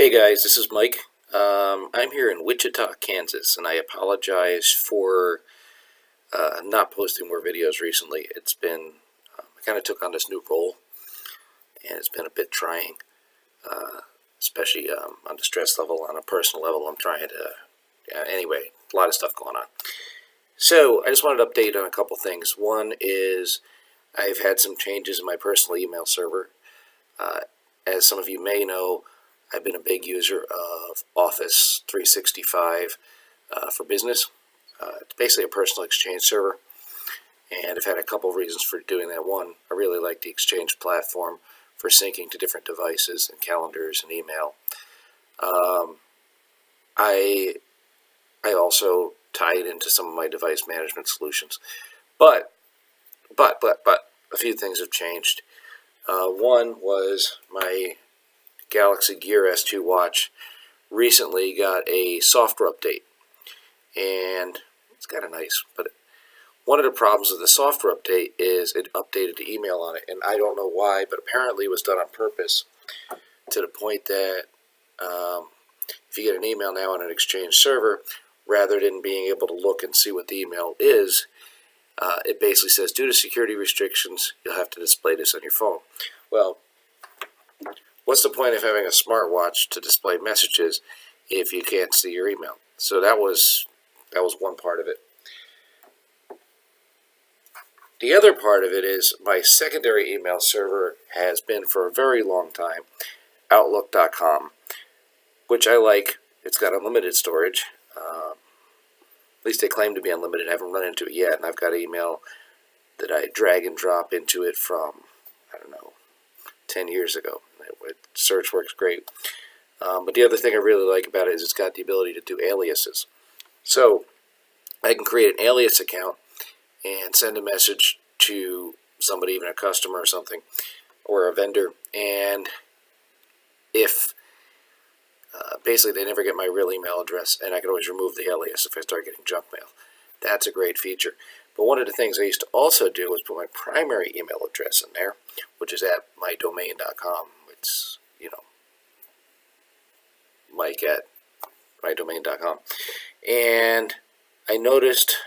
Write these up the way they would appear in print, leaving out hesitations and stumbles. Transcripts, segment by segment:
Hey guys, this is Mike. I'm here in Wichita, Kansas, and I apologize for not posting more videos recently. I kind of took on this new role, and it's been a bit trying, especially on the stress level. On a personal level, I'm trying to, anyway, a lot of stuff going on. So I just wanted to update on a couple things. One is I've had some changes in my personal email server. Uh, as some of you may know, I've been a big user of Office 365 for business. It's basically a personal Exchange server, and I've had a couple of reasons for doing that. One, I really like the Exchange platform for syncing to different devices and calendars and email. I I also tie it into some of my device management solutions, but a few things have changed. One was my Galaxy Gear S2 watch recently got a software update, and it's kind of nice. But one of the problems with the software update is it updated the email on it, and I don't know why, but apparently it was done on purpose to the point that if you get an email now on an Exchange server, rather than being able to look and see what the email is, it basically says, due to security restrictions, you'll have to display this on your phone. Well, what's the point of having a smartwatch to display messages if you can't see your email? So that was one part of it. The other part of it is my secondary email server has been for a very long time Outlook.com, which I like. It's got unlimited storage. At least they claim to be unlimited. I haven't run into it yet, and I've got an email that I drag and drop into it from, I don't know, 10 years ago. Search works great. But the other thing I really like about it is it's got the ability to do aliases. So I can create an alias account and send a message to somebody, even a customer or something, or a vendor, and if basically they never get my real email address, and I can always remove the alias if I start getting junk mail. That's a great feature. But one of the things I used to also do was put my primary email address in there, which is at mydomain.com. It's, Mike at mydomain.com. And I noticed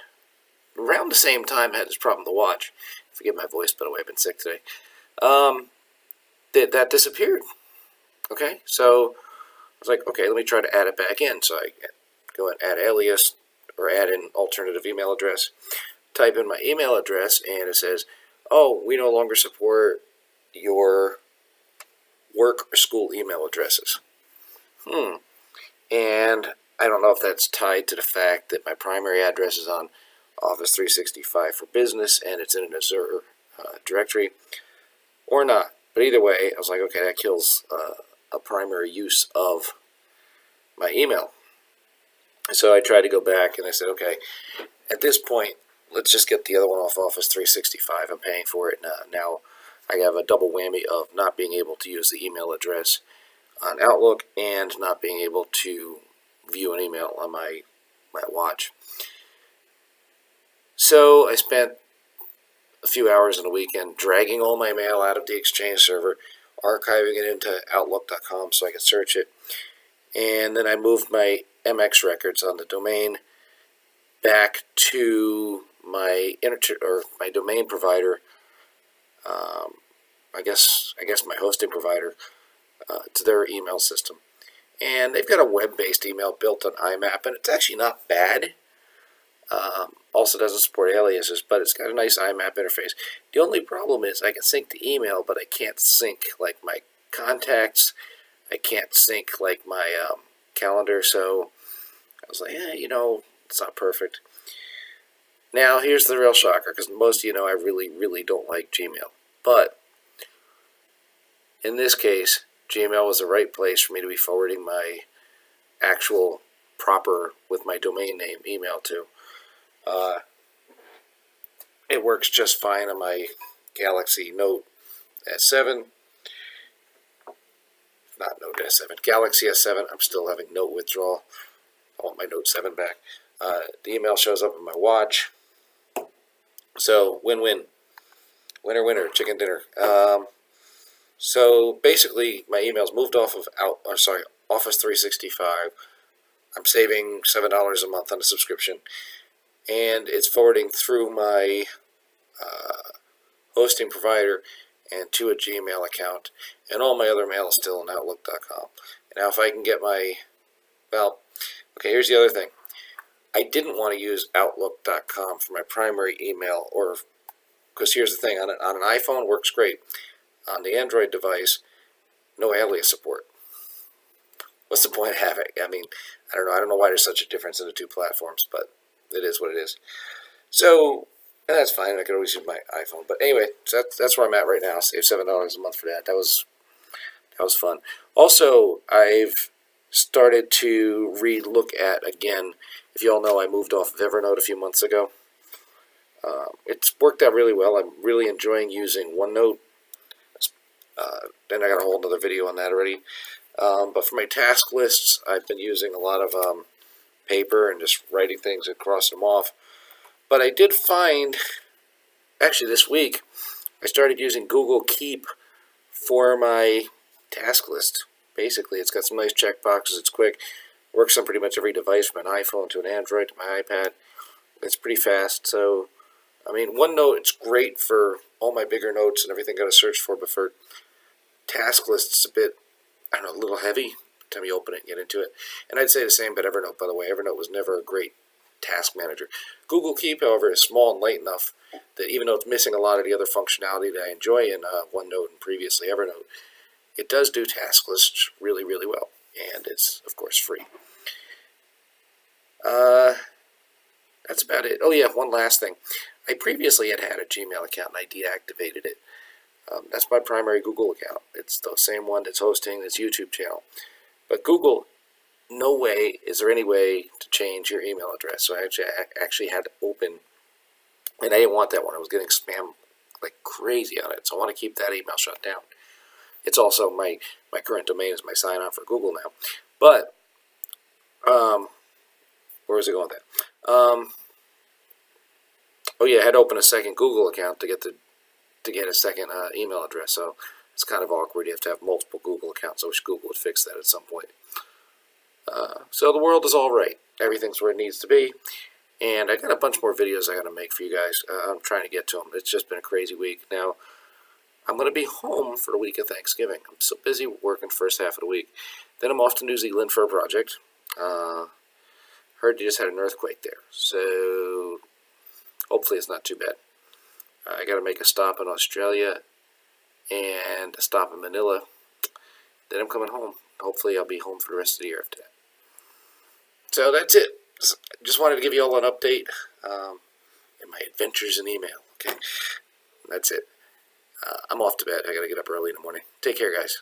around the same time I had this problem with the watch. Forgive my voice, by the way, I've been sick today. That disappeared. Okay, so I was like, okay, let me try to add it back in. So I go and add alias or add an alternative email address, type in my email address, and it says, oh, we no longer support your work or school email addresses. And I don't know if that's tied to the fact that my primary address is on Office 365 for business and it's in an Azure directory or not. But either way, I was like, okay, that kills a primary use of my email. So I tried to go back and I said, okay, at this point, let's just get the other one off Office 365. I'm paying for it now. I have a double whammy of not being able to use the email address on Outlook and not being able to view an email on my watch. So I spent a few hours on the weekend dragging all my mail out of the Exchange server, archiving it into Outlook.com so I could search it, and then I moved my MX records on the domain back to my my domain provider. I guess my hosting provider, to their email system, and they've got a web-based email built on IMAP, and it's actually not bad. Also doesn't support aliases, but it's got a nice IMAP interface. The only problem is I can sync the email, but I can't sync like my contacts. I can't sync like my calendar. So I was like, it's not perfect. Now here's the real shocker, because most of you know I really don't like Gmail, but in this case, Gmail was the right place for me to be forwarding my actual proper, with my domain name, email to. It works just fine on my Galaxy Note S7. Not Note S7, Galaxy S7. I'm still having note withdrawal. I want my Note 7 back. The email shows up on my watch. So, win-win. Winner, winner, chicken dinner. So basically, my emails moved off Office 365. I'm saving $7 a month on a subscription, and it's forwarding through my hosting provider and to a Gmail account, and all my other mail is still in Outlook.com. And now if I can get okay, here's the other thing. I didn't want to use Outlook.com for my primary email, because here's the thing, on an iPhone works great. On the Android device, no alias support. What's the point of having it? I mean, I don't know why there's such a difference in the two platforms, but it is what it is. So, and that's fine. I could always use my iPhone. But anyway, so that's where I'm at right now. Save $7 a month for that. That was fun. Also, I've started to re-look at, again, if you all know, I moved off of Evernote a few months ago. It's worked out really well. I'm really enjoying using OneNote. Then I got a whole other video on that already. But for my task lists, I've been using a lot of paper and just writing things and crossing them off. But I did find, actually this week, I started using Google Keep for my task list. Basically, it's got some nice check boxes. It's quick. Works on pretty much every device, from an iPhone to an Android to my iPad. It's pretty fast. So, I mean, OneNote, it's great for all my bigger notes and everything I got to search for, but for task lists, it's a bit, I don't know, a little heavy by the time you open it and get into it. And I'd say the same about Evernote, by the way. Evernote was never a great task manager. Google Keep, however, is small and light enough that even though it's missing a lot of the other functionality that I enjoy in OneNote and previously Evernote, it does do task lists really, really well. And it's, of course, free. That's about it. Oh, yeah, one last thing. I previously had a Gmail account, and I deactivated it. That's my primary Google account. It's the same one that's hosting this YouTube channel. But Google, no way is there any way to change your email address. So I actually had to open, and I didn't want that one. I was getting spam like crazy on it. So I want to keep that email shut down. It's also my current domain is my sign-on for Google now. But, where was I going with that? Oh yeah, I had to open a second Google account to get a second email address. So it's kind of awkward. You have to have multiple Google accounts. I wish Google would fix that at some point. So the world is all right. Everything's where it needs to be. And I got a bunch more videos I got to make for you guys. I'm trying to get to them. It's just been a crazy week. Now, I'm going to be home for the week of Thanksgiving. I'm so busy working first half of the week. Then I'm off to New Zealand for a project. Heard you just had an earthquake there. So hopefully it's not too bad. I got to make a stop in Australia and a stop in Manila. Then I'm coming home. Hopefully I'll be home for the rest of the year after that. So that's it. Just wanted to give you all an update in my adventures in email. Okay, that's it. I'm off to bed. I got to get up early in the morning. Take care, guys.